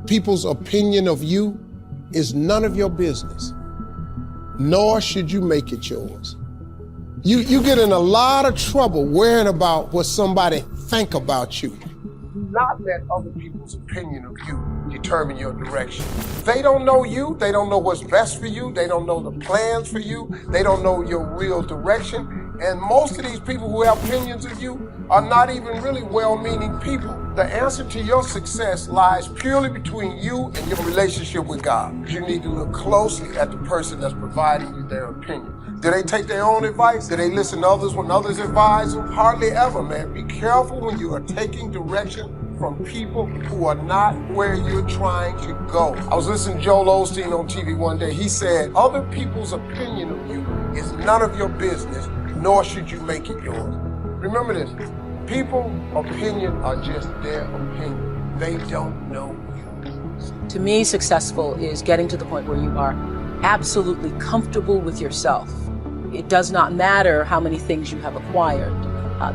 people's opinion of you is none of your business, nor should you make it yours. You get in a lot of trouble worrying about what somebody think about you. Do not let other people's opinion of you determine your direction. They don't know you, they don't know what's best for you, they don't know the plans for you, they don't know your real direction. And most of these people who have opinions of you are not even really well-meaning people. The answer to your success lies purely between you and your relationship with God. You need to look closely at the person that's providing you their opinion. Do they take their own advice? Do they listen to others when others advise them? Hardly ever, man. Be careful when you are taking direction from people who are not where you're trying to go. I was listening to Joel Osteen on TV one day. He said, other people's opinion of you is none of your business, nor should you make it yours. Remember this, people's opinion are just their opinion. They don't know you. To me, successful is getting to the point where you are absolutely comfortable with yourself. It does not matter how many things you have acquired.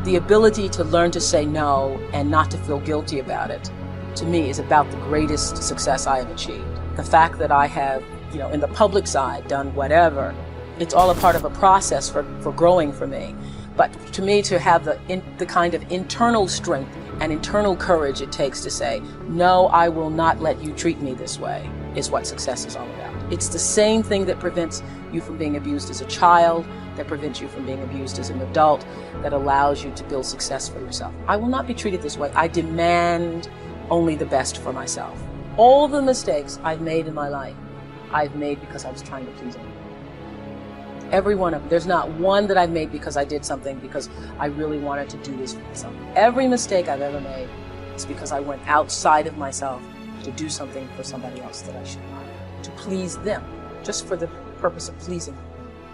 The ability to learn to say no and not to feel guilty about it, to me, is about the greatest success I have achieved. The fact that I have, in the public side, done whatever, it's all a part of a process for growing for me. But to me, to have the kind of internal strength and internal courage it takes to say, no, I will not let you treat me this way, is what success is all about. It's the same thing that prevents you from being abused as a child, that prevents you from being abused as an adult, that allows you to build success for yourself. I will not be treated this way. I demand only the best for myself. All the mistakes I've made in my life, I've made because I was trying to please everyone. Every one of them. There's not one that I've made because I did something because I really wanted to do this for myself. Every mistake I've ever made is because I went outside of myself to do something for somebody else that I should not, to please them, just for the purpose of pleasing them.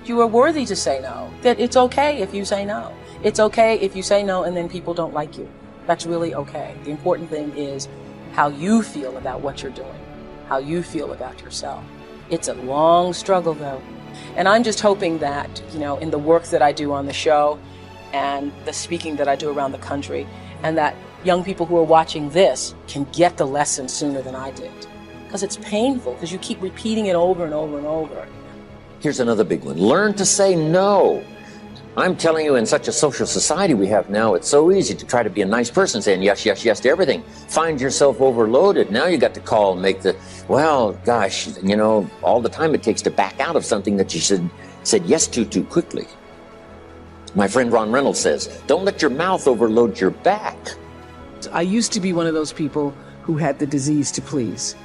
You are worthy to say no. That it's okay if you say no. It's okay if you say no and then people don't like you. That's really okay. The important thing is how you feel about what you're doing, how you feel about yourself. It's a long struggle though. And I'm just hoping that, in the work that I do on the show and the speaking that I do around the country, and that young people who are watching this can get the lesson sooner than I did. Because it's painful, because you keep repeating it over and over and over. Here's another big one. Learn to say no. I'm telling you, in such a social society we have now, it's so easy to try to be a nice person, saying yes, yes, yes to everything. Find yourself overloaded. Now you got to call and make well, gosh, all the time it takes to back out of something that you said yes to too quickly. My friend Ron Reynolds says, don't let your mouth overload your back. I used to be one of those people who had the disease to please.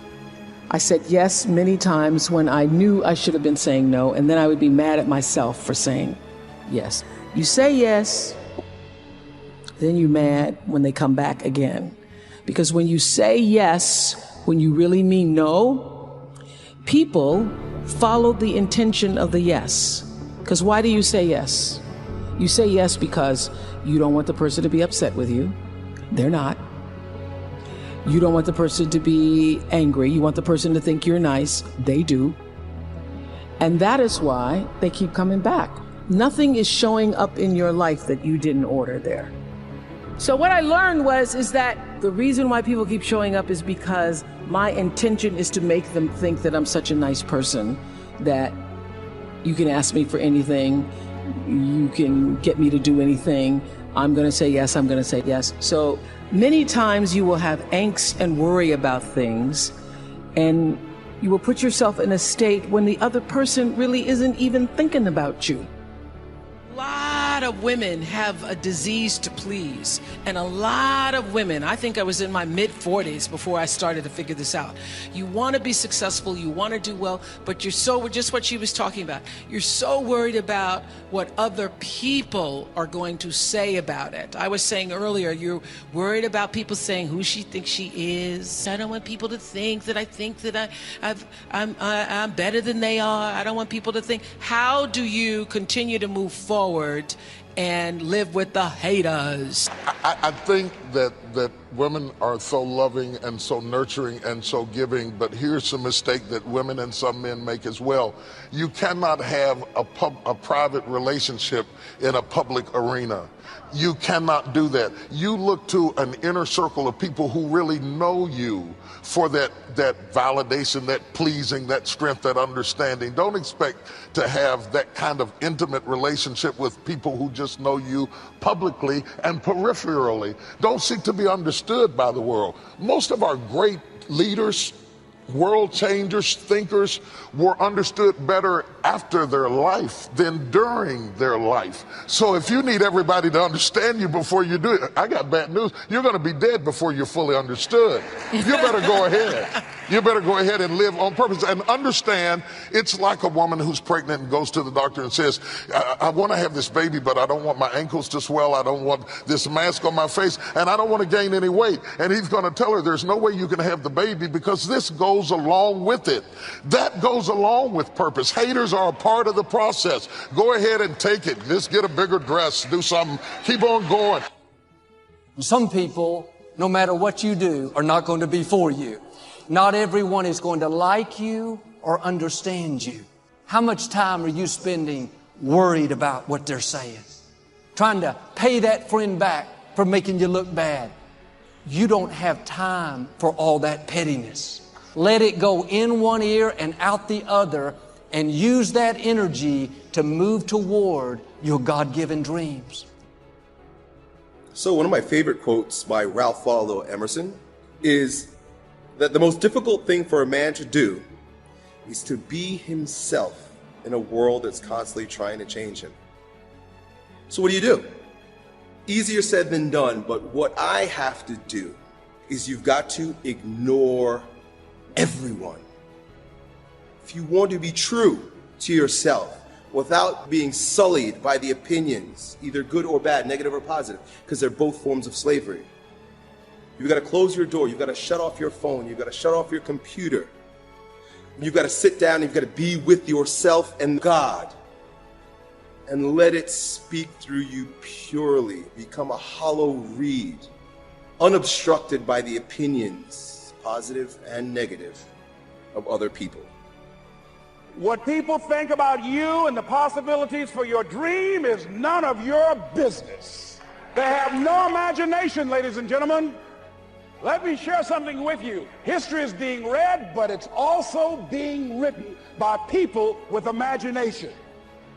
I said yes many times when I knew I should have been saying no, and then I would be mad at myself for saying yes. You say yes, then you're mad when they come back again. Because when you say yes, when you really mean no, people follow the intention of the yes. Because why do you say yes? You say yes because you don't want the person to be upset with you. They're not. You don't want the person to be angry. You want the person to think you're nice. They do. And that is why they keep coming back. Nothing is showing up in your life that you didn't order there. So what I learned is that the reason why people keep showing up is because my intention is to make them think that I'm such a nice person, that you can ask me for anything, you can get me to do anything, I'm going to say yes, I'm going to say yes. So many times you will have angst and worry about things, and you will put yourself in a state when the other person really isn't even thinking about you. A lot of women have a disease to please, and a lot of women, I think I was in my mid-40s before I started to figure this out. You want to be successful, you want to do well, but you're just what she was talking about. You're so worried about what other people are going to say about it. I was saying earlier, you're worried about people saying who she thinks she is. I don't want people to think that I think that I'm better than they are. I don't want people to think. How do you continue to move forward and live with the haters. I think that women are so loving and so nurturing and so giving, but here's a mistake that women and some men make as well. You cannot have a private relationship in a public arena. You cannot do that. You look to an inner circle of people who really know you for that validation, that pleasing, that strength, that understanding. Don't expect to have that kind of intimate relationship with people who just know you publicly and peripherally. Don't seek to be understood by the world. Most of our great leaders, world changers, thinkers were understood better after their life than during their life. So if you need everybody to understand you before you do it, I got bad news. You're going to be dead before you're fully understood. You better go ahead. You better go ahead and live on purpose and understand. It's like a woman who's pregnant and goes to the doctor and says, I want to have this baby, but I don't want my ankles to swell. I don't want this mask on my face, and I don't want to gain any weight. And he's going to tell her there's no way you can have the baby because this goes along with it. That goes along with purpose. Haters are a part of the process. Go ahead and take it. Just get a bigger dress, do something, keep on going. Some people, no matter what you do, are not going to be for you. Not everyone is going to like you or understand you. How much time are you spending worried about what they're saying? Trying to pay that friend back for making you look bad. You don't have time for all that pettiness. Let it go in one ear and out the other, and use that energy to move toward your God-given dreams. So one of my favorite quotes by Ralph Waldo Emerson is that the most difficult thing for a man to do is to be himself in a world that's constantly trying to change him. So what do? Easier said than done, but what I have to do is you've got to ignore everyone. If you want to be true to yourself without being sullied by the opinions, either good or bad, negative or positive, because they're both forms of slavery. You've got to close your door. You've got to shut off your phone. You've got to shut off your computer. You've got to sit down. You've got to be with yourself and God and let it speak through you purely. Become a hollow reed, unobstructed by the opinions, positive and negative, of other people. What people think about you and the possibilities for your dream is none of your business. They have no imagination, ladies and gentlemen. Let me share something with you. History is being read, but it's also being written by people with imagination.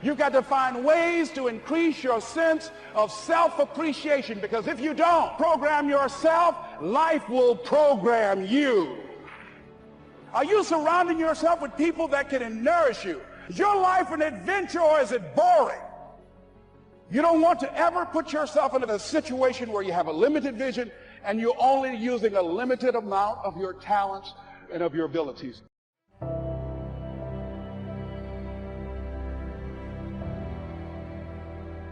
You've got to find ways to increase your sense of self-appreciation, because if you don't program yourself, life will program you. Are you surrounding yourself with people that can nourish you? Is your life an adventure, or is it boring? You don't want to ever put yourself in a situation where you have a limited vision and you're only using a limited amount of your talents and of your abilities.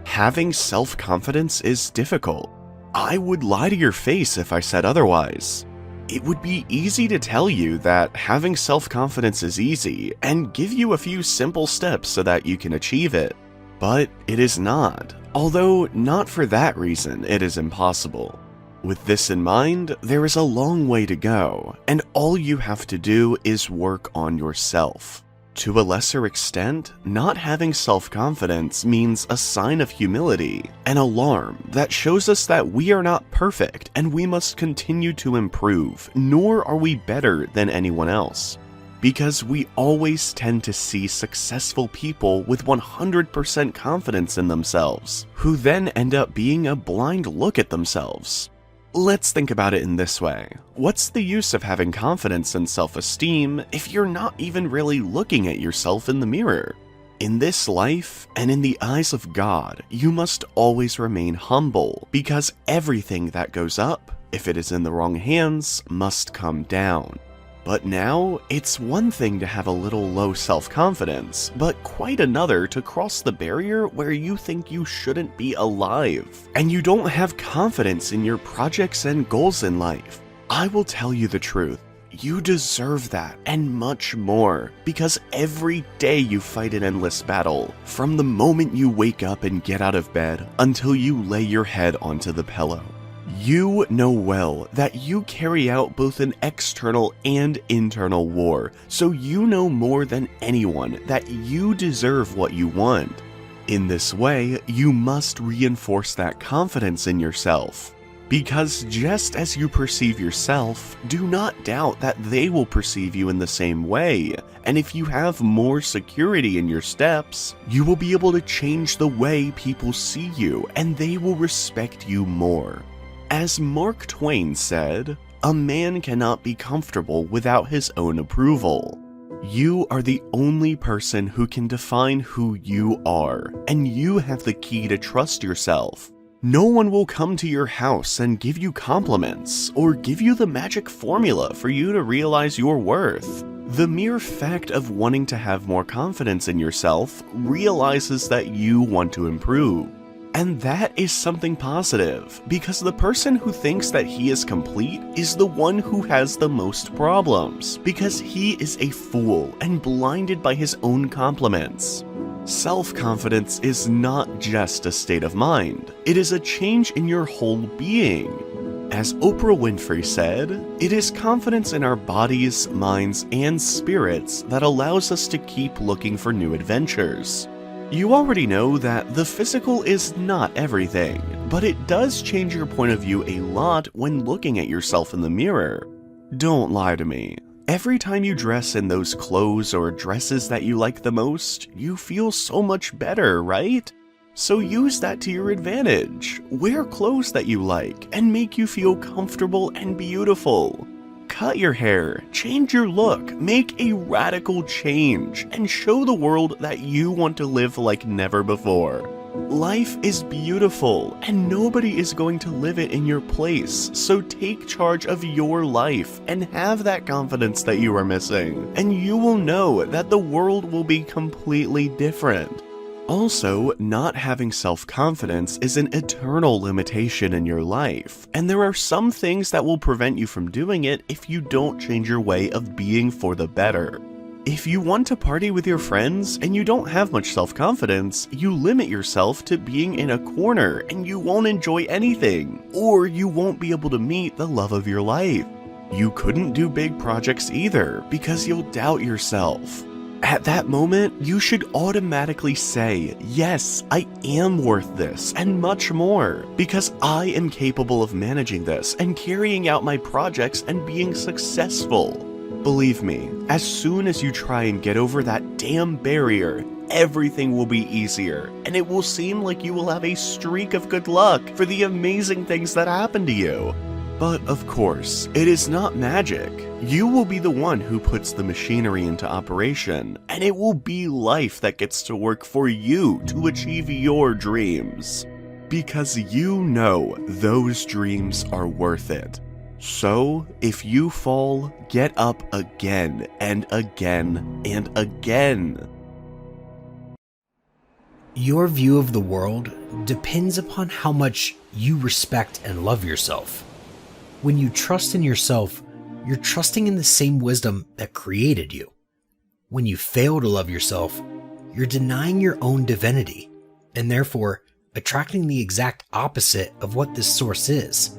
Having self-confidence is difficult. I would lie to your face if I said otherwise. It would be easy to tell you that having self-confidence is easy and give you a few simple steps so that you can achieve it. But it is not, although not for that reason it is impossible. With this in mind, there is a long way to go, and all you have to do is work on yourself. To a lesser extent, not having self-confidence means a sign of humility, an alarm that shows us that we are not perfect and we must continue to improve, nor are we better than anyone else. Because we always tend to see successful people with 100% confidence in themselves, who then end up being a blind look at themselves. Let's think about it in this way. What's the use of having confidence and self-esteem if you're not even really looking at yourself in the mirror? In this life, and in the eyes of God, you must always remain humble, because everything that goes up, if it is in the wrong hands, must come down. But now, it's one thing to have a little low self-confidence, but quite another to cross the barrier where you think you shouldn't be alive, and you don't have confidence in your projects and goals in life. I will tell you the truth. You deserve that and much more, because every day you fight an endless battle, from the moment you wake up and get out of bed until you lay your head onto the pillow. You know well that you carry out both an external and internal war, so you know more than anyone that you deserve what you want. In this way, you must reinforce that confidence in yourself. Because just as you perceive yourself, do not doubt that they will perceive you in the same way. And if you have more security in your steps, you will be able to change the way people see you, and they will respect you more. As Mark Twain said, "A man cannot be comfortable without his own approval." You are the only person who can define who you are, and you have the key to trust yourself. No one will come to your house and give you compliments, or give you the magic formula for you to realize your worth. The mere fact of wanting to have more confidence in yourself realizes that you want to improve. And that is something positive, because the person who thinks that he is complete is the one who has the most problems, because he is a fool and blinded by his own compliments. Self-confidence is not just a state of mind, it is a change in your whole being. As Oprah Winfrey said, it is confidence in our bodies, minds, and spirits that allows us to keep looking for new adventures. You already know that the physical is not everything, but it does change your point of view a lot when looking at yourself in the mirror. Don't lie to me. Every time you dress in those clothes or dresses that you like the most, you feel so much better, right? So use that to your advantage. Wear clothes that you like and make you feel comfortable and beautiful. Cut your hair, change your look, make a radical change, and show the world that you want to live like never before. Life is beautiful, and nobody is going to live it in your place, so take charge of your life and have that confidence that you are missing, and you will know that the world will be completely different. Also, not having self-confidence is an eternal limitation in your life, and there are some things that will prevent you from doing it if you don't change your way of being for the better. If you want to party with your friends and you don't have much self-confidence, you limit yourself to being in a corner and you won't enjoy anything, or you won't be able to meet the love of your life. You couldn't do big projects either because you'll doubt yourself. At that moment, you should automatically say, yes, I am worth this and much more, because I am capable of managing this and carrying out my projects and being successful. Believe me, as soon as you try and get over that damn barrier, everything will be easier, and it will seem like you will have a streak of good luck for the amazing things that happen to you. But of course, it is not magic. You will be the one who puts the machinery into operation, and it will be life that gets to work for you to achieve your dreams. Because you know those dreams are worth it. So, if you fall, get up again and again and again. Your view of the world depends upon how much you respect and love yourself. When you trust in yourself, you're trusting in the same wisdom that created you. When you fail to love yourself, you're denying your own divinity, and therefore attracting the exact opposite of what this source is.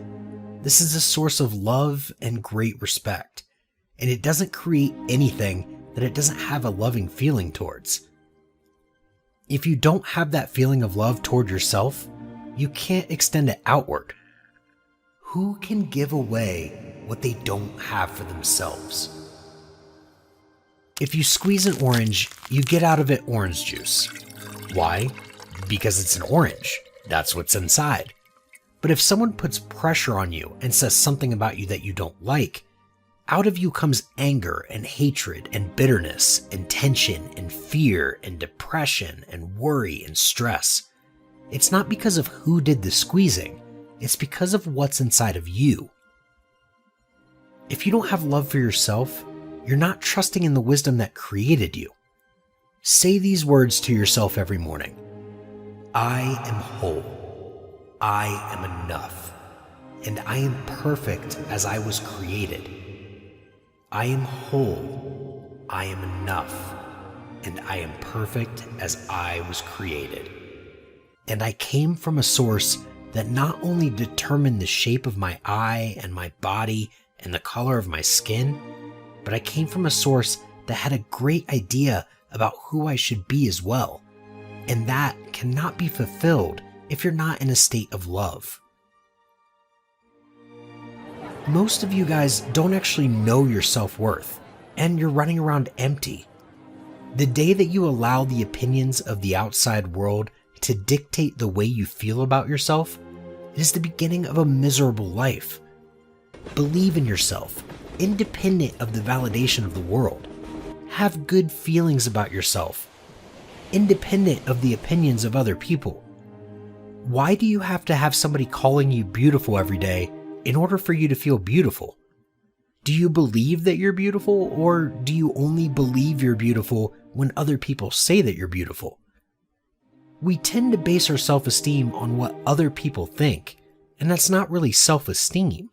This is a source of love and great respect, and it doesn't create anything that it doesn't have a loving feeling towards. If you don't have that feeling of love toward yourself, you can't extend it outward. Who can give away what they don't have for themselves? If you squeeze an orange, you get out of it orange juice. Why? Because it's an orange. That's what's inside. But if someone puts pressure on you and says something about you that you don't like, out of you comes anger and hatred and bitterness and tension and fear and depression and worry and stress. It's not because of who did the squeezing. It's because of what's inside of you. If you don't have love for yourself, you're not trusting in the wisdom that created you. Say these words to yourself every morning. I am whole. I am enough. And I am perfect as I was created. I am whole, I am enough, and I am perfect as I was created. And I came from a source that not only determined the shape of my eye and my body and the color of my skin, but I came from a source that had a great idea about who I should be as well. And that cannot be fulfilled if you're not in a state of love. Most of you guys don't actually know your self-worth, and you're running around empty. The day that you allow the opinions of the outside world to dictate the way you feel about yourself, it is the beginning of a miserable life. Believe in yourself, independent of the validation of the world. Have good feelings about yourself, independent of the opinions of other people. Why do you have to have somebody calling you beautiful every day in order for you to feel beautiful? Do you believe that you're beautiful, or do you only believe you're beautiful when other people say that you're beautiful? We tend to base our self-esteem on what other people think, and that's not really self-esteem.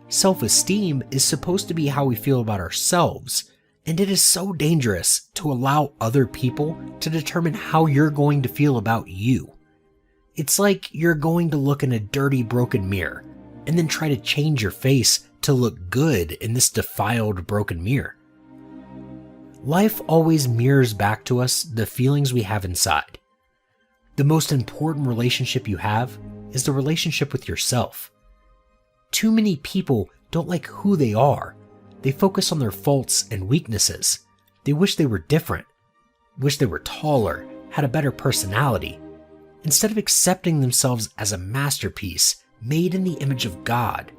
Self-esteem is supposed to be how we feel about ourselves, and it is so dangerous to allow other people to determine how you're going to feel about you. It's like you're going to look in a dirty, broken mirror and then try to change your face to look good in this defiled, broken mirror. Life always mirrors back to us the feelings we have inside. The most important relationship you have is the relationship with yourself. Too many people don't like who they are. They focus on their faults and weaknesses. They wish they were different, wish they were taller, had a better personality, instead of accepting themselves as a masterpiece made in the image of God.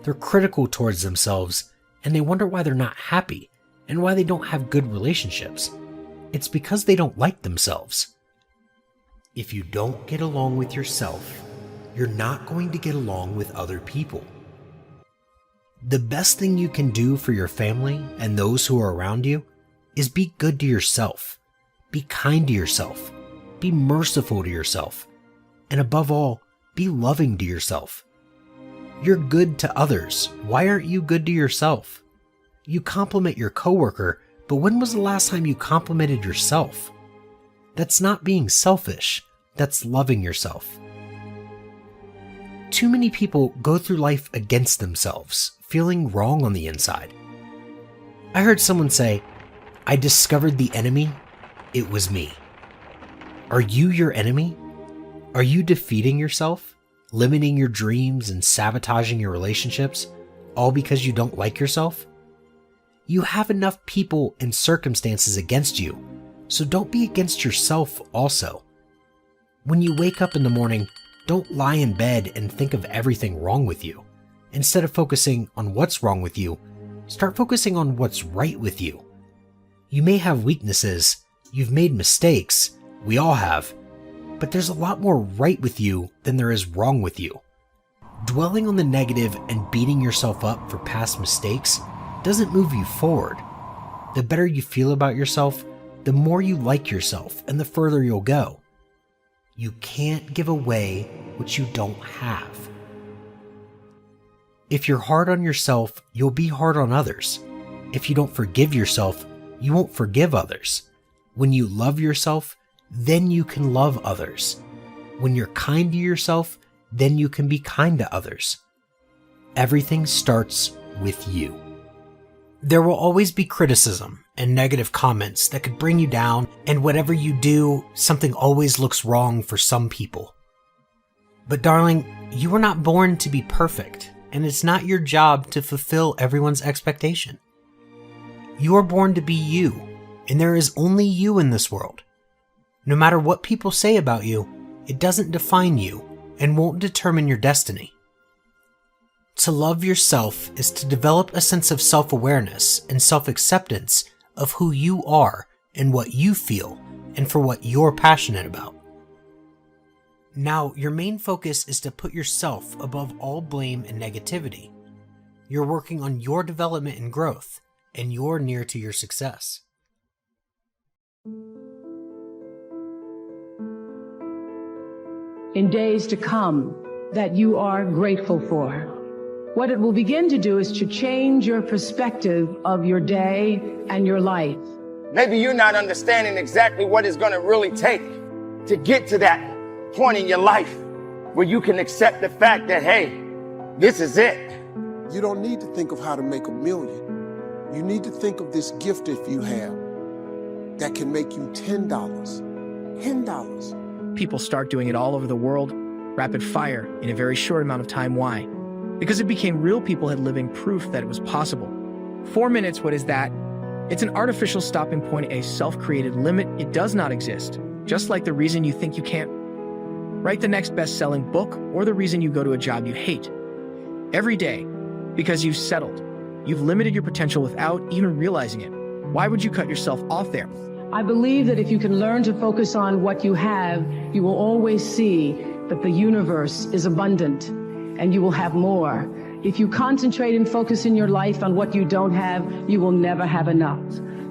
They're critical towards themselves, and they wonder why they're not happy and why they don't have good relationships. It's because they don't like themselves. If you don't get along with yourself, you're not going to get along with other people. The best thing you can do for your family and those who are around you is be good to yourself, be kind to yourself, be merciful to yourself, and above all, be loving to yourself. You're good to others. Why aren't you good to yourself? You compliment your coworker, but when was the last time you complimented yourself? That's not being selfish. That's loving yourself. Too many people go through life against themselves, feeling wrong on the inside. I heard someone say, "I discovered the enemy. It was me." Are you your enemy? Are you defeating yourself, limiting your dreams and sabotaging your relationships, all because you don't like yourself? You have enough people and circumstances against you, so don't be against yourself also. When you wake up in the morning, don't lie in bed and think of everything wrong with you. Instead of focusing on what's wrong with you, start focusing on what's right with you. You may have weaknesses, you've made mistakes, we all have, but there's a lot more right with you than there is wrong with you. Dwelling on the negative and beating yourself up for past mistakes doesn't move you forward. The better you feel about yourself, the more you like yourself and the further you'll go. You can't give away what you don't have. If you're hard on yourself, you'll be hard on others. If you don't forgive yourself, you won't forgive others. When you love yourself, then you can love others. When you're kind to yourself, then you can be kind to others. Everything starts with you. There will always be criticism and negative comments that could bring you down, and whatever you do, something always looks wrong for some people. But darling, you were not born to be perfect, and it's not your job to fulfill everyone's expectation. You are born to be you, and there is only you in this world. No matter what people say about you, it doesn't define you and won't determine your destiny. To love yourself is to develop a sense of self-awareness and self-acceptance of who you are and what you feel and for what you're passionate about. Now, your main focus is to put yourself above all blame and negativity. You're working on your development and growth, and you're near to your success. In days to come that you are grateful for, What it will begin to do is to change your perspective of your day and your life. Maybe you're not understanding exactly what it's going to really take to get to that point in your life where you can accept the fact that, hey, this is it. You don't need to think of how to make $1 million. You need to think of this gift that you have that can make you $10. $10. People start doing it all over the world, rapid fire, in a very short amount of time. Why? Because it became real people had living proof that it was possible. 4 minutes, what is that? It's an artificial stopping point, a self-created limit. It does not exist, just like the reason you think you can't write the next best-selling book or the reason you go to a job you hate. Every day, because you've settled. You've limited your potential without even realizing it. Why would you cut yourself off there? I believe that if you can learn to focus on what you have, you will always see that the universe is abundant and you will have more. If you concentrate and focus in your life on what you don't have, you will never have enough.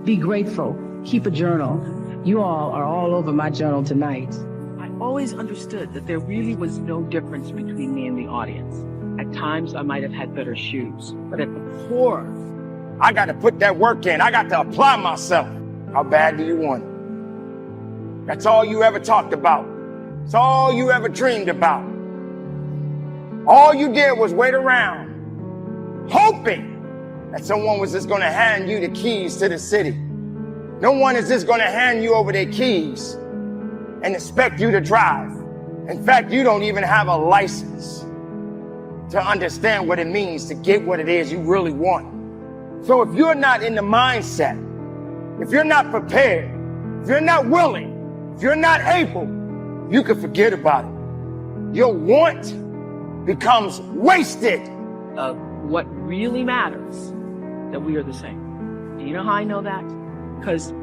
Be grateful. Keep a journal. You all are all over my journal tonight. I always understood that there really was no difference between me and the audience. At times, I might have had better shoes, but at the core, I got to put that work in. I got to apply myself. How bad do you want it? That's all you ever talked about. It's all you ever dreamed about. All you did was wait around, hoping that someone was just going to hand you the keys to the city. No one is just going to hand you over their keys and expect you to drive. In fact, you don't even have a license to understand what it means to get what it is you really want. So if you're not in the mindset, if you're not prepared, if you're not willing, if you're not able, you can forget about it. Your want becomes wasted. What really matters, that we are the same. And you know how I know that? Because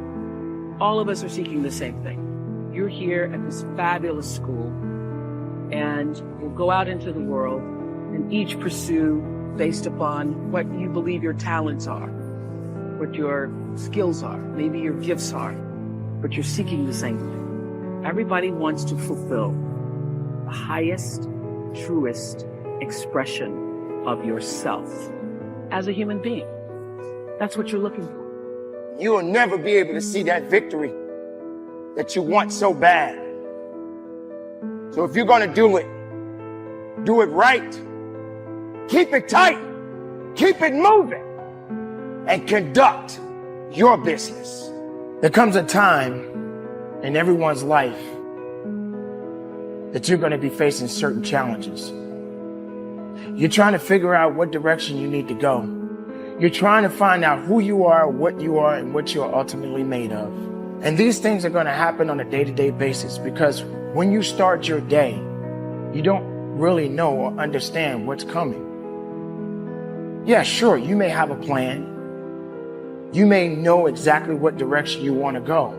all of us are seeking the same thing. You're here at this fabulous school, and we'll go out into the world and each pursue based upon what you believe your talents are, what your skills are, maybe your gifts are, but you're seeking the same thing. Everybody wants to fulfill the highest, truest expression of yourself as a human being. That's what you're looking for. You will never be able to see that victory that you want so bad. So if you're going to do it right. Keep it tight. Keep it moving. And conduct your business. There comes a time in everyone's life that you're going to be facing certain challenges. You're trying to figure out what direction you need to go. You're trying to find out who you are, and what you're ultimately made of. And these things are going to happen on a day-to-day basis because when you start your day, you don't really know or understand what's coming. Yeah, sure, you may have a plan. You may know exactly what direction you want to go.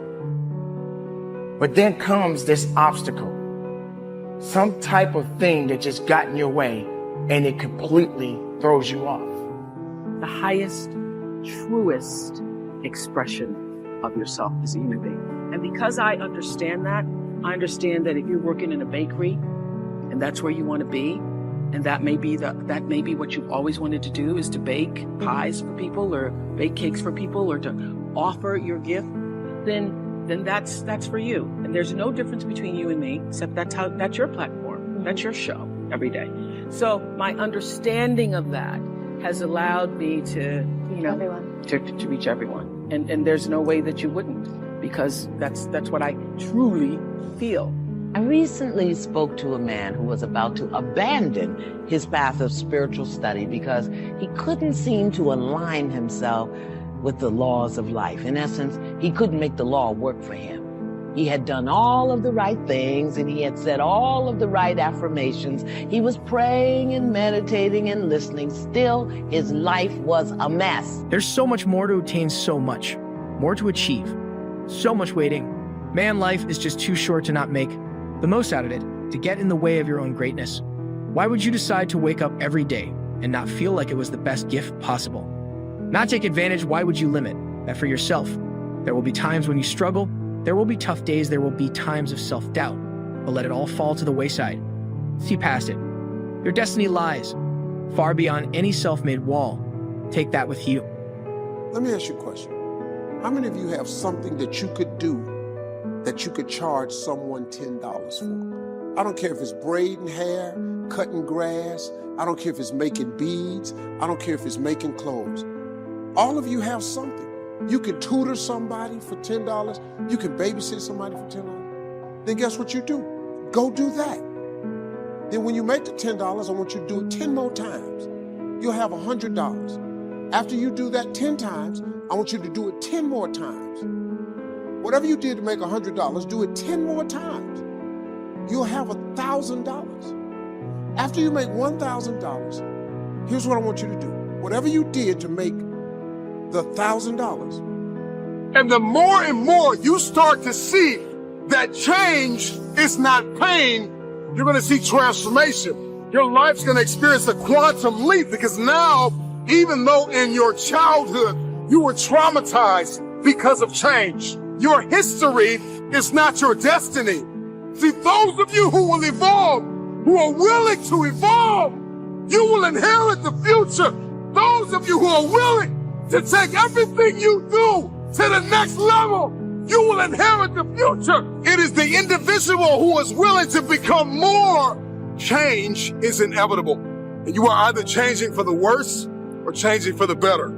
But then comes this obstacle, some type of thing that just got in your way, and it completely throws you off. The highest, truest expression of yourself as a human being. And because I understand that if you're working in a bakery and that's where you want to be, and that may be what you've always wanted to do, is to bake pies for people or bake cakes for people or to offer your gift, then that's for you. And there's no difference between you and me, except that's your platform. That's your show every day. So my understanding of that has allowed me to, to reach everyone. And there's no way that you wouldn't, because that's what I truly feel. I recently spoke to a man who was about to abandon his path of spiritual study because he couldn't seem to align himself with the laws of life. In essence, he couldn't make the law work for him. He had done all of the right things and he had said all of the right affirmations. He was praying and meditating and listening. Still, his life was a mess. There's so much more to attain, so much more to achieve, so much waiting. Man, life is just too short to not make the most out of it, to get in the way of your own greatness. Why would you decide to wake up every day and not feel like it was the best gift possible? Not take advantage, why would you limit that for yourself? There will be times when you struggle, there will be tough days, there will be times of self-doubt, but let it all fall to the wayside. See past it. Your destiny lies far beyond any self-made wall. Take that with you. Let me ask you a question. How many of you have something that you could do that you could charge someone $10 for? I don't care if it's braiding hair, cutting grass. I don't care if it's making beads. I don't care if it's making clothes. All of you have something. You can tutor somebody for $10. You can babysit somebody for $10. Then guess what you do? Go do that. Then when you make the $10, I want you to do it 10 more times. You'll have $100. After you do that 10 times, I want you to do it 10 more times. Whatever you did to make $100, do it 10 more times. You'll have $1,000. After you make $1,000, here's what I want you to do. Whatever you did to make the $1,000. And the more and more you start to see that change is not pain, you're going to see transformation. Your life's going to experience a quantum leap, because now, even though in your childhood you were traumatized because of change, your history is not your destiny. See, those of you who will evolve, who are willing to evolve, you will inherit the future. Those of you who are willing to take everything you do to the next level, you will inherit the future. It is the individual who is willing to become more. Change is inevitable. And you are either changing for the worse or changing for the better.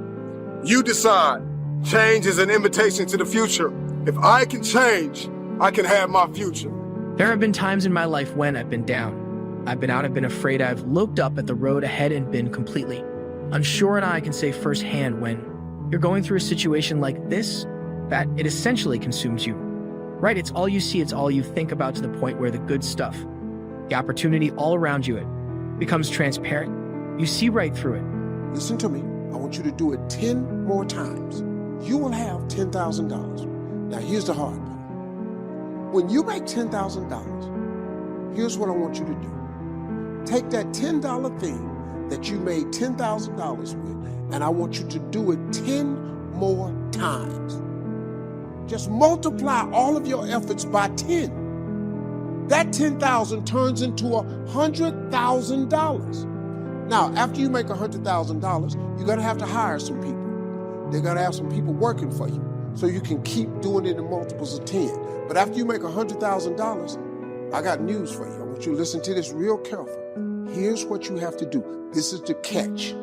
You decide. Change is an invitation to the future. If I can change, I can have my future. There have been times in my life when I've been down. I've been out, I've been afraid, I've looked up at the road ahead and been completely unsure, and I can say firsthand when you're going through a situation like this, that it essentially consumes you. Right? It's all you see, it's all you think about, to the point where the good stuff, the opportunity all around you, it becomes transparent. You see right through it. Listen to me. I want you to do it 10 more times. You will have $10,000. Now here's the hard part. When you make $10,000, here's what I want you to do. Take that $10 thing that you made $10,000 with, and I want you to do it 10 more times. Just multiply all of your efforts by 10. That 10,000 turns into $100,000. Now, after you make $100,000, you're gonna have to hire some people. They're gonna have some people working for you, so you can keep doing it in multiples of 10. But after you make $100,000, I got news for you. I want you to listen to this real careful. Here's what you have to do. This is the catch.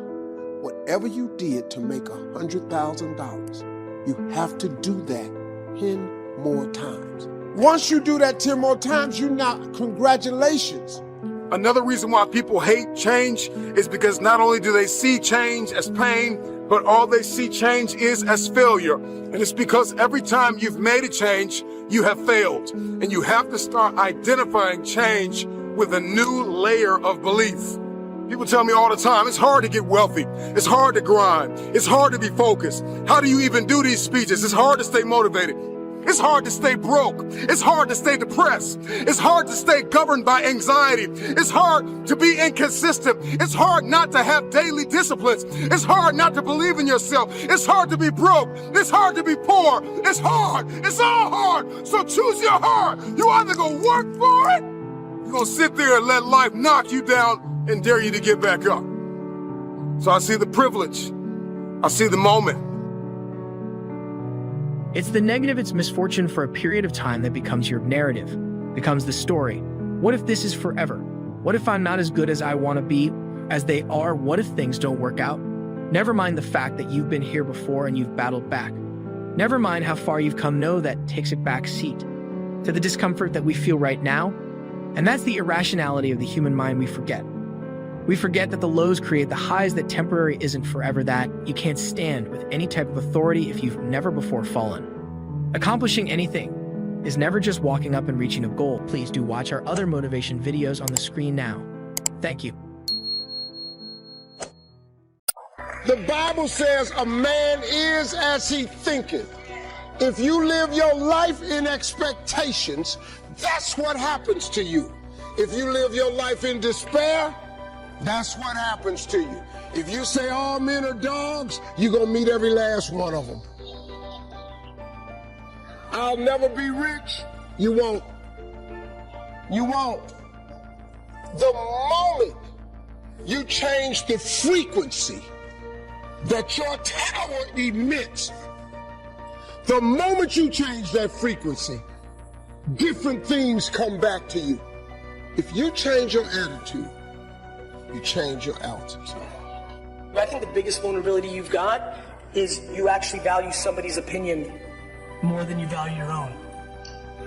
Whatever you did to make $100,000, you have to do that 10 more times. Once you do that 10 more times, congratulations. Another reason why people hate change is because not only do they see change as pain, but all they see change is as failure. And it's because every time you've made a change, you have failed. And you have to start identifying change with a new layer of belief. People tell me all the time, it's hard to get wealthy. It's hard to grind. It's hard to be focused. How do you even do these speeches? It's hard to stay motivated. It's hard to stay broke. It's hard to stay depressed. It's hard to stay governed by anxiety. It's hard to be inconsistent. It's hard not to have daily disciplines. It's hard not to believe in yourself. It's hard to be broke. It's hard to be poor. It's hard. It's all hard. So choose your heart. You either go work for it, you're going to sit there and let life knock you down and dare you to get back up. So I see the privilege. I see the moment. It's the negative, it's misfortune for a period of time that becomes your narrative, becomes the story. What if this is forever? What if I'm not as good as I want to be, as they are? What if things don't work out? Never mind the fact that you've been here before and you've battled back. Never mind how far you've come. No, that takes a back seat to the discomfort that we feel right now. And that's the irrationality of the human mind we forget. We forget that the lows create the highs, that temporary isn't forever, that you can't stand with any type of authority if you've never before fallen. Accomplishing anything is never just walking up and reaching a goal. Please do watch our other motivation videos on the screen now. Thank you. The Bible says a man is as he thinketh. If you live your life in expectations, that's what happens to you. If you live your life in despair, that's what happens to you. If you say all men are dogs, you're going to meet every last one of them. I'll never be rich. You won't. You won't. The moment You change the frequency that your tower emits. The moment you change that frequency, different things come back to you. If you change your attitude, you change your altitude. I think the biggest vulnerability you've got is you actually value somebody's opinion more than you value your own.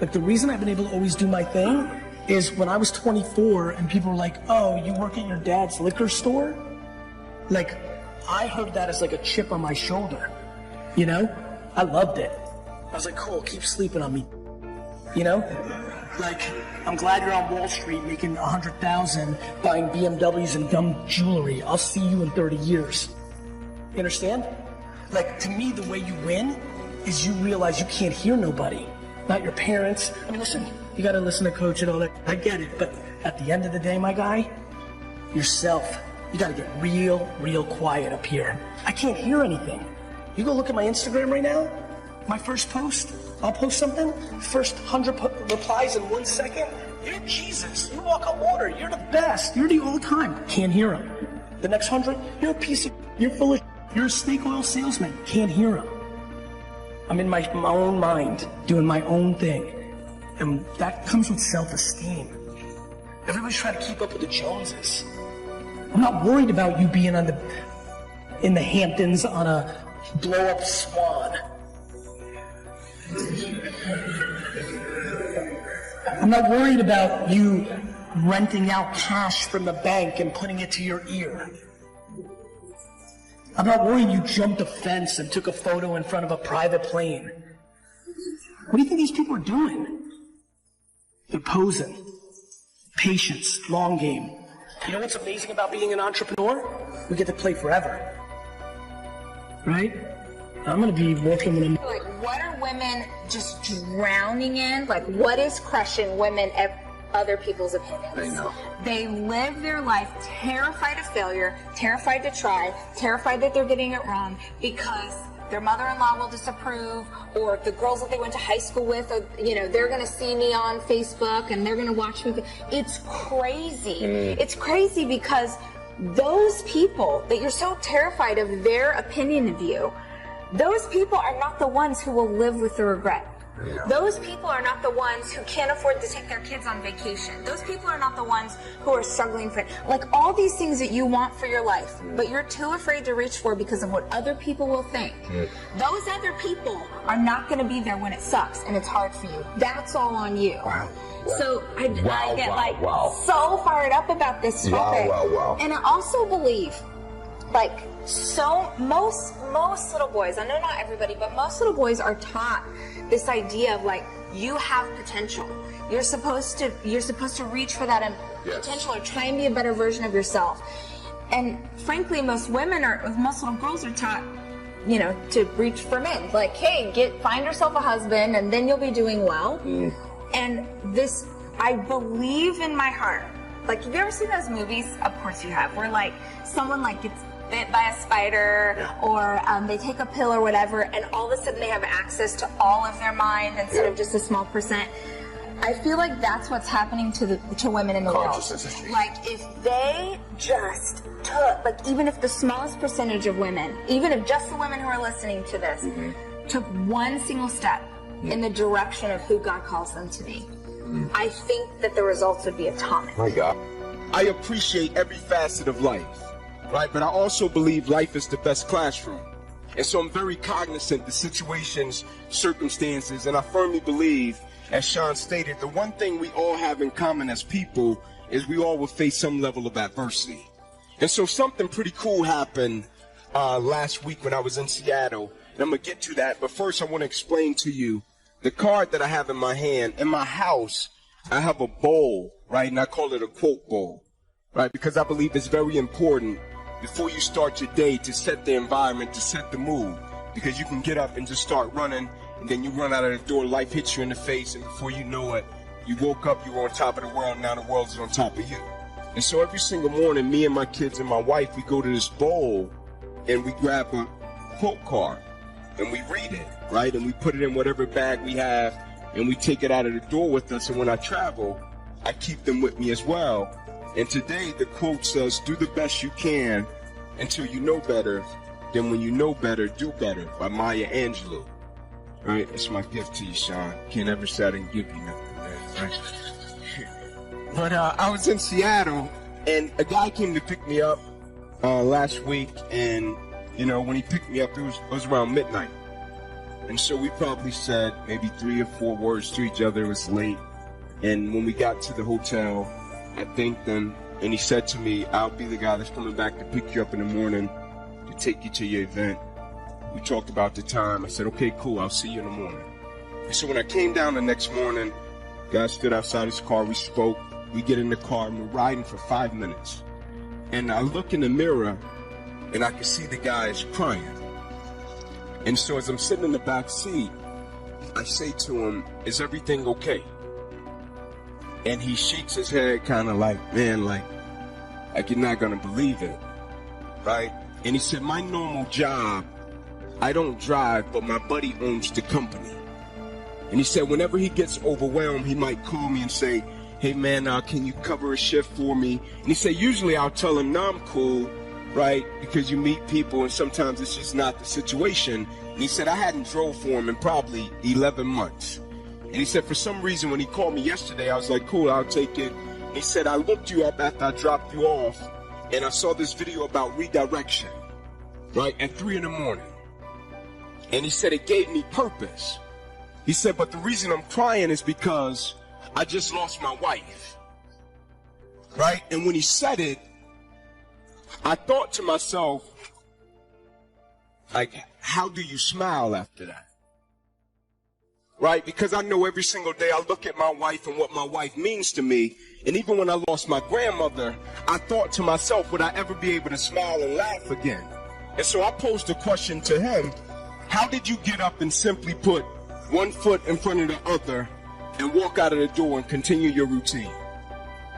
Like, the reason I've been able to always do my thing is when I was 24 and people were like, oh, you work at your dad's liquor store? Like, I heard that as like a chip on my shoulder, you know? I loved it. I was like, cool, keep sleeping on me, you know? Like, I'm glad you're on Wall Street making $100,000 buying BMWs and dumb jewelry. I'll see you in 30 years. You understand? Like, to me, the way you win is you realize you can't hear nobody. Not your parents. I mean, listen, you gotta listen to coach and all that. I get it, but at the end of the day, my guy, yourself. You gotta get real quiet up here. I can't hear anything. You go look at my Instagram right now, my first post, I'll post something, first 100 replies in 1 second. You're Jesus. You walk on water. You're the best. You're the all-time. Can't hear him. The next 100, you're a piece of, you're full of, you're a snake oil salesman. Can't hear him. I'm in my own mind, doing my own thing. And that comes with self-esteem. Everybody's trying to keep up with the Joneses. I'm not worried about you being in the Hamptons on a blow-up Swan. I'm not worried about you renting out cash from the bank and putting it to your ear. I'm not worried you jumped a fence and took a photo in front of a private plane. What do you think these people are doing? They're posing. Patience, long game. You know what's amazing about being an entrepreneur? We get to play forever. Right? I'm gonna be working with them. Like, what are women just drowning in? Like, what is crushing women at other people's opinions? I know. They live their life terrified of failure, terrified to try, terrified that they're getting it wrong because their mother-in-law will disapprove, or the girls that they went to high school with, or, you know, they're gonna see me on Facebook and they're gonna watch me. It's crazy. It's crazy because those people that you're so terrified of their opinion of you, those people are not the ones who will live with the regret. Yeah. Those people are not the ones who can't afford to take their kids on vacation. Those people are not the ones who are struggling for, like, all these things that you want for your life, but you're too afraid to reach for because of what other people will think. Those other people are not going to be there when it sucks and it's hard for you. That's all on you. Wow. So I get so fired up about this topic. And I also believe, like, so most little boys, I know not everybody, but most little boys are taught this idea of, like, you have potential. You're supposed to reach for that potential or try and be a better version of yourself. And frankly, most little girls are taught, you know, to reach for men. Like, hey, find yourself a husband and then you'll be doing well. And this, I believe in my heart. Like, have you ever seen those movies? Of course you have. Where, like, someone, like, gets bit by a spider, or they take a pill or whatever, and all of a sudden they have access to all of their mind instead of just a small percent. I feel like that's what's happening to women in the world. Like, if they just took, like, even if the smallest percentage of women, even if just the women who are listening to this, took one single step in the direction of who God calls them to be, I think that the results would be atomic. My God. I appreciate every facet of life, right? But I also believe life is the best classroom. And so I'm very cognizant the situations, circumstances, and I firmly believe, as Sean stated, the one thing we all have in common as people is we all will face some level of adversity. And so something pretty cool happened last week when I was in Seattle, and I'm going to get to that. But first I want to explain to you the card that I have in my hand. In my house, I have a bowl, right? And I call it a quote bowl, right? Because I believe it's very important before you start your day to set the environment, to set the mood. Because you can get up and just start running, and then you run out of the door, life hits you in the face, and before you know it, you woke up, you were on top of the world, and now the world is on top of you. And so every single morning, me and my kids and my wife, we go to this bowl, and we grab a quote card, and we read it, right? And we put it in whatever bag we have, and we take it out of the door with us. And when I travel, I keep them with me as well. And today the quote says, do the best you can until you know better. Then when you know better, do better, by Maya Angelou. All right, that's my gift to you, Sean. Can't ever say I didn't give you nothing, man. Right? But I was in Seattle, and a guy came to pick me up last week, and you know, when he picked me up, it was around midnight. And so we probably said maybe 3 or 4 words to each other. It was late. And when we got to the hotel, I thanked him, and he said to me, I'll be the guy that's coming back to pick you up in the morning to take you to your event. We talked about the time. I said, okay, cool, I'll see you in the morning. And so when I came down the next morning, the guy stood outside his car, we spoke, we get in the car, and we're riding for 5 minutes. And I look in the mirror, and I can see the guy is crying. And so as I'm sitting in the back seat, I say to him, is everything okay? And he shakes his head kind of like, man, like you're not gonna believe it, right? And he said, my normal job, I don't drive, but my buddy owns the company. And he said, whenever he gets overwhelmed, he might call me and say, hey man, can you cover a shift for me? And he said, usually I'll tell him, no, I'm cool, right? Because you meet people and sometimes it's just not the situation. And he said, I hadn't drove for him in probably 11 months. And he said, for some reason, when he called me yesterday, I was like, cool, I'll take it. And he said, I looked you up after I dropped you off, and I saw this video about redirection, right, at 3 in the morning. And he said, it gave me purpose. He said, but the reason I'm crying is because I just lost my wife, right? And when he said it, I thought to myself, like, how do you smile after that? Right? Because I know every single day I look at my wife and what my wife means to me. And even when I lost my grandmother, I thought to myself, would I ever be able to smile and laugh again? And so I posed a question to him. How did you get up and simply put one foot in front of the other and walk out of the door and continue your routine?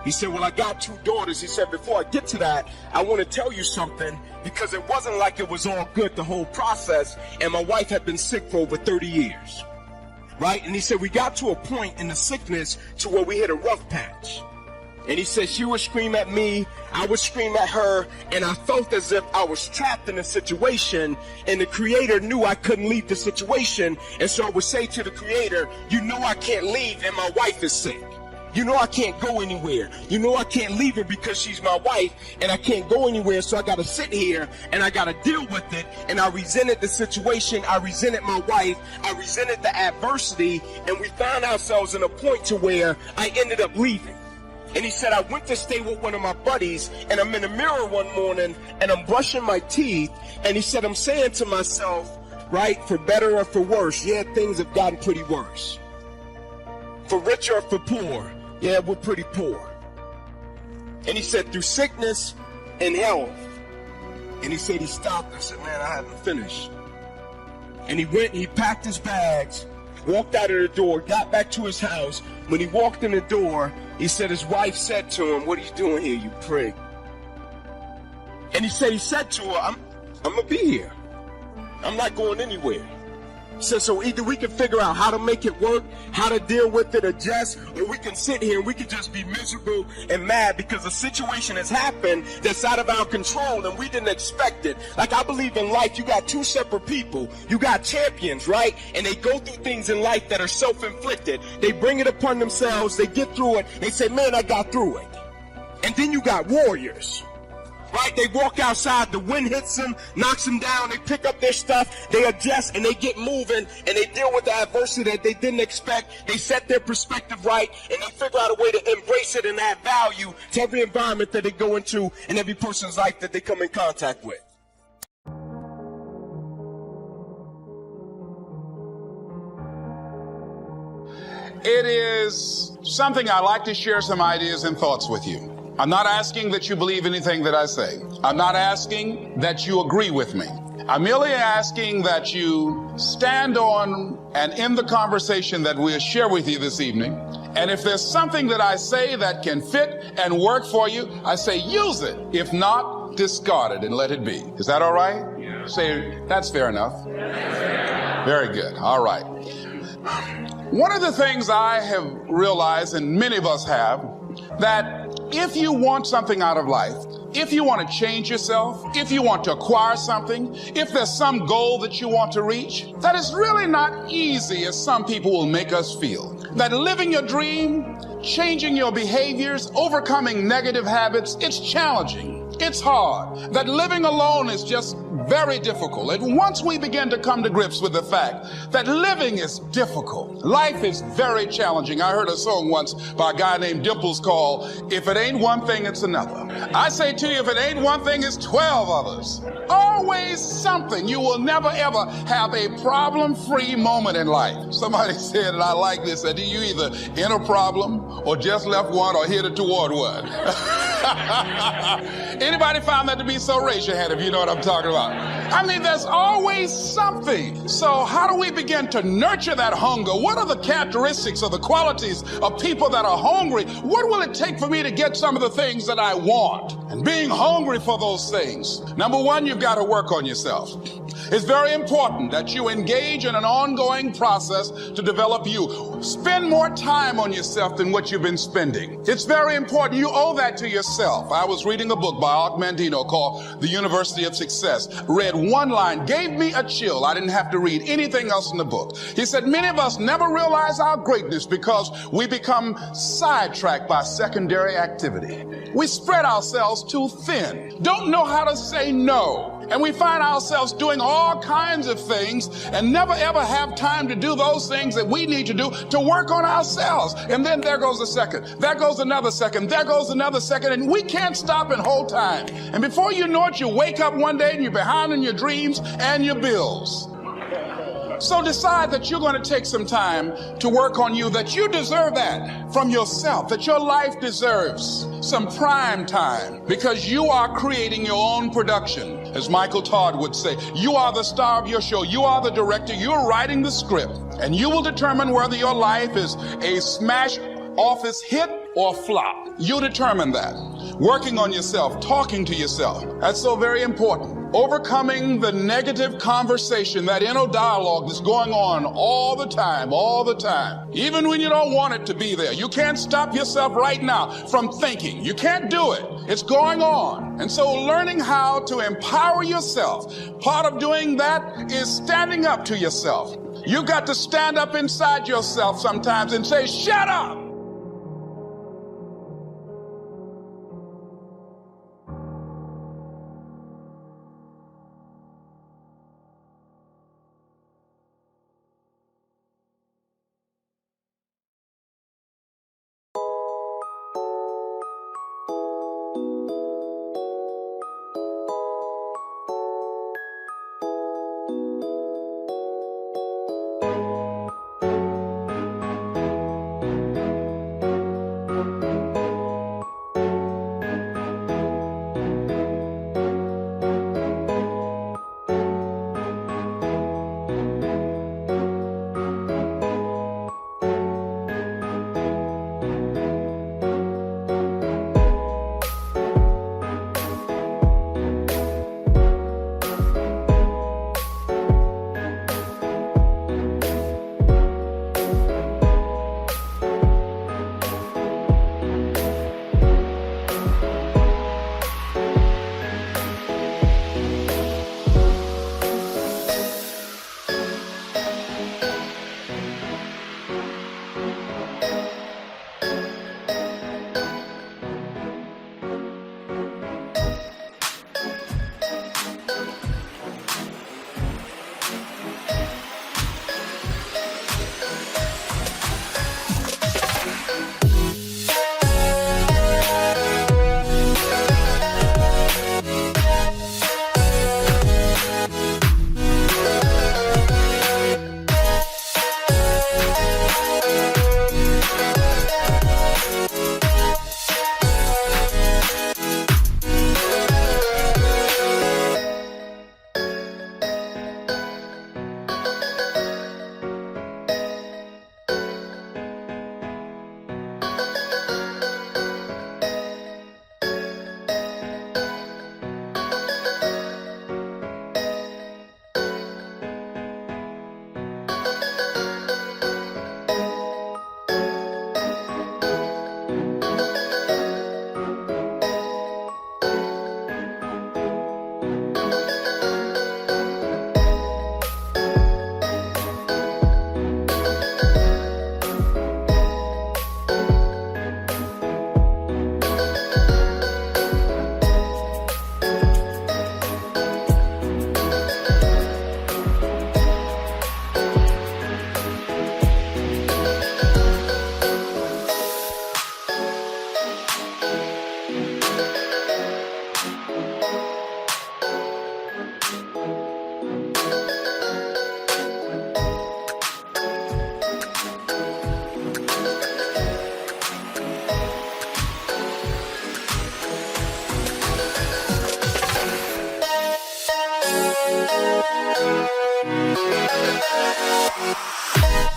He said, well, I got 2 daughters. He said, before I get to that, I want to tell you something, because it wasn't like it was all good, the whole process, and my wife had been sick for over 30 years. Right? And he said, we got to a point in the sickness to where we hit a rough patch. And he said, she would scream at me, I would scream at her, and I felt as if I was trapped in a situation, and the Creator knew I couldn't leave the situation. And so I would say to the Creator, you know I can't leave, and my wife is sick. You know I can't go anywhere. You know I can't leave her because she's my wife, and I can't go anywhere, so I gotta sit here and I gotta deal with it. And I resented the situation, I resented my wife, I resented the adversity, and we found ourselves in a point to where I ended up leaving. And he said, I went to stay with one of my buddies, and I'm in the mirror one morning, and I'm brushing my teeth, and he said, I'm saying to myself, right, for better or for worse, yeah, things have gotten pretty worse. For richer or for poor, yeah, we're pretty poor. And he said, through sickness and health. And he said, he stopped. I said, man, I haven't finished. And he went and he packed his bags, walked out of the door, got back to his house. When he walked in the door, he said his wife said to him, what are you doing here, you prig? And he said to her, I'm going to be here. I'm not going anywhere. So either we can figure out how to make it work, how to deal with it, adjust, or we can sit here and we can just be miserable and mad because a situation has happened that's out of our control and we didn't expect it. Like, I believe in life, you got 2 separate people. You got champions, right? And they go through things in life that are self-inflicted. They bring it upon themselves, they get through it, they say, man, I got through it. And then you got warriors. Right? They walk outside, the wind hits them, knocks them down, they pick up their stuff, they adjust, and they get moving, and they deal with the adversity that they didn't expect. They set their perspective right, and they figure out a way to embrace it and add value to every environment that they go into and every person's life that they come in contact with. It is something I like to share some ideas and thoughts with you. I'm not asking that you believe anything that I say. I'm not asking that you agree with me. I'm merely asking that you stand on and in the conversation that we'll share with you this evening. And if there's something that I say that can fit and work for you, I say use it. If not, discard it and let it be. Is that all right? Yeah. Say, that's fair enough. Very good. All right. One of the things I have realized, and many of us have, that if you want something out of life, if you want to change yourself, if you want to acquire something, if there's some goal that you want to reach, that is really not easy as some people will make us feel. That living your dream, changing your behaviors, overcoming negative habits, it's challenging. It's hard. That living alone is just very difficult. And once we begin to come to grips with the fact that living is difficult, life is very challenging. I heard a song once by a guy named Dimples called, "If it ain't one thing, it's another." I say to you, if it ain't one thing, it's 12 others. Always something. You will never ever have a problem-free moment in life. Somebody said, and I like this, that you either in a problem or just left one or headed toward one. Anybody found that to be so? Raise your hand if you know what I'm talking about. I mean, there's always something. So how do we begin to nurture that hunger? What are the characteristics or the qualities of people that are hungry? What will it take for me to get some of the things that I want? And being hungry for those things. Number one, you've got to work on yourself. It's very important that you engage in an ongoing process to develop you. Spend more time on yourself than what you've been spending. It's very important. You owe that to yourself. I was reading a book by Ark Mandino called The University of Success. Read one line, gave me a chill. I didn't have to read anything else in the book. He said, many of us never realize our greatness because we become sidetracked by secondary activity. We spread ourselves too thin. Don't know how to say no. And we find ourselves doing all kinds of things and never ever have time to do those things that we need to do to work on ourselves. And then there goes a second, there goes another second, there goes another second, and we can't stop and hold time. And before you know it, you wake up one day and you're behind on your dreams and your bills. So decide that you're going to take some time to work on you, that you deserve that from yourself, that your life deserves some prime time because you are creating your own production. As Michael Todd would say, you are the star of your show. You are the director. You're writing the script, and you will determine whether your life is a smash office hit or flop. You determine that. Working on yourself, talking to yourself. That's so very important. Overcoming the negative conversation, that inner dialogue that's going on all the time. Even when you don't want it to be there. You can't stop yourself right now from thinking. You can't do it. It's going on. And so learning how to empower yourself, part of doing that is standing up to yourself. You've got to stand up inside yourself sometimes and say, shut up! Thank you.